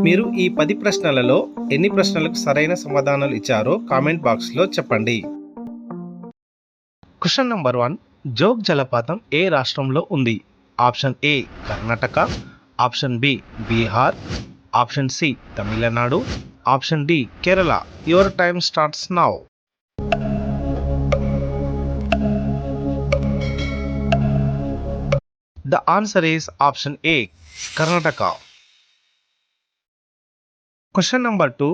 మీరు ఈ 10 ప్రశ్నలలో ఎన్ని ప్రశ్నలకు సరైన సమాధానాలు ఇచ్చారో కామెంట్ బాక్స్లో చెప్పండి. Question number 1. జోగ్ జలపాతం ఏ రాష్ట్రంలో ఉంది? Option A Karnataka, option B Bihar, option C Tamil Nadu, option D Kerala. Your time starts now. The answer is option A, Karnataka. Question number 2.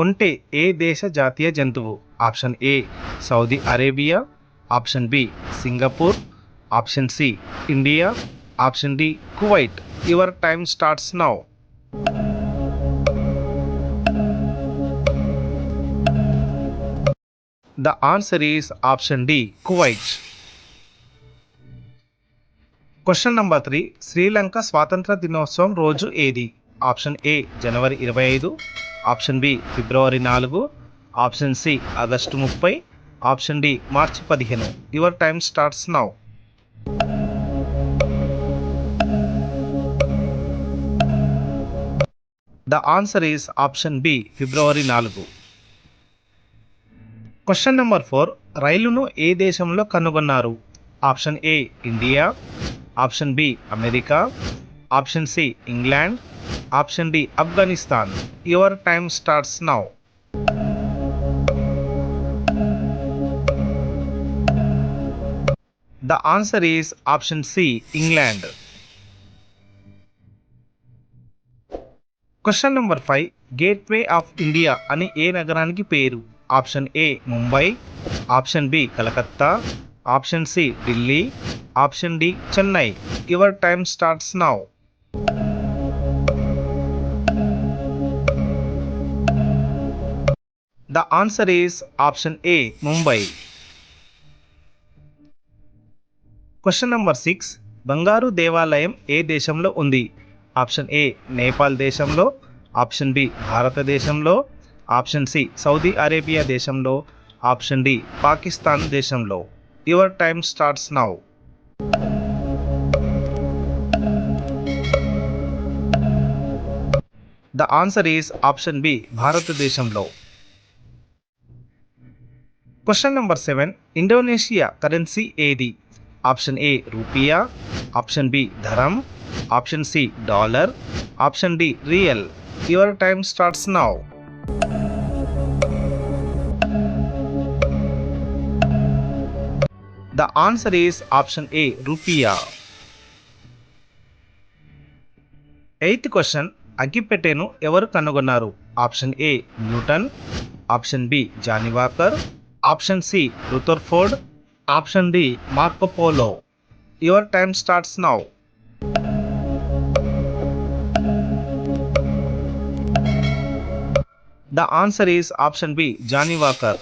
ఒంటె ఏ దేశ జాతీయ జంతువు? Option A Saudi Arabia, option B Singapore, option C India, option D Kuwait. Your time starts now. The answer is option D, Kuwait. Question number 3. Sri Lanka స్వాతంత్ర దినోత్సవం రోజు ఏది? Option A జనవరి 25, ఆప్షన్ బి ఫిబ్రవరి 4, ఆప్షన్ సి ఆగస్టు 30, option D మార్చి 15. Your time starts now. The answer is option B, ఫిబ్రవరి 4. Question number 4. రైలును ఏ దేశంలో కనుగొన్నారు? Option A India, option B America, option C England, option D Afghanistan. Your time starts now. The answer is option C, England. Question number 5. Gateway of India అని ఏ నగరానికి పేరు? Option A Mumbai, option B Calcutta, option C Delhi, option D Chennai. Your time starts now. The answer is option A, Mumbai. Question number 6. బంగారు దేవాలయం ఏ దేశంలో ఉంది? Option A Nepal దేశంలో, option B భారతదేశంలో, ఆప్షన్ సి సౌదీ అరేబియా దేశంలో, ఆప్షన్ డి పాకిస్తాన్ దేశంలో. Your time starts now. The answer is option B భారతదేశంలో. Question number 7. Indonesia currency ఏది? Option A rupiah, option B dirham, option C dollar, option D riyal. Your time starts now. The answer is option A, rupiah. 8th question. అగ్గిపెట్టెను ఎవరు కనుగొన్నారు? Option A Newton, option B John Walker, option C Rutherford, option D Marco Polo. Your time starts now. The answer is option B, John Walker.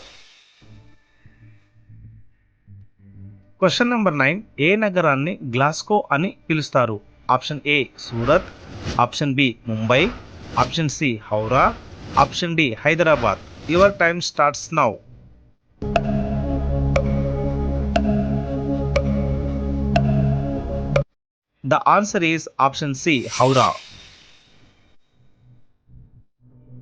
Question number 9. ఏ నగరాన్ని Glasgow అని పిలుస్తారు? Option A Surat, option B Mumbai, option C Howrah, option D Hyderabad. Your time starts now. The answer is option C, Howrah.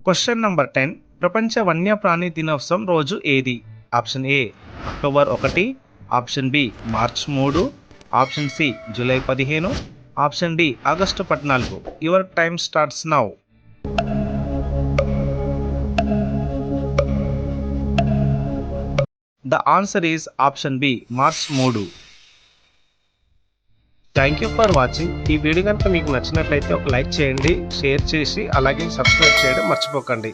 Question number 10. ప్రపంచ వన్యప్రాణి దినోత్సవం రోజు ఏది? Option A October 1, option B March 3, option C July 15, option D August 14. Your time starts now. The answer is option B, March 3. Thank you for watching. ఈ video కనుక మీకు నచ్చినట్లయితే ఒక లైక్ చేయండి, షేర్ చేసి అలాగే సబ్స్క్రైబ్ చేయడం మర్చిపోకండి.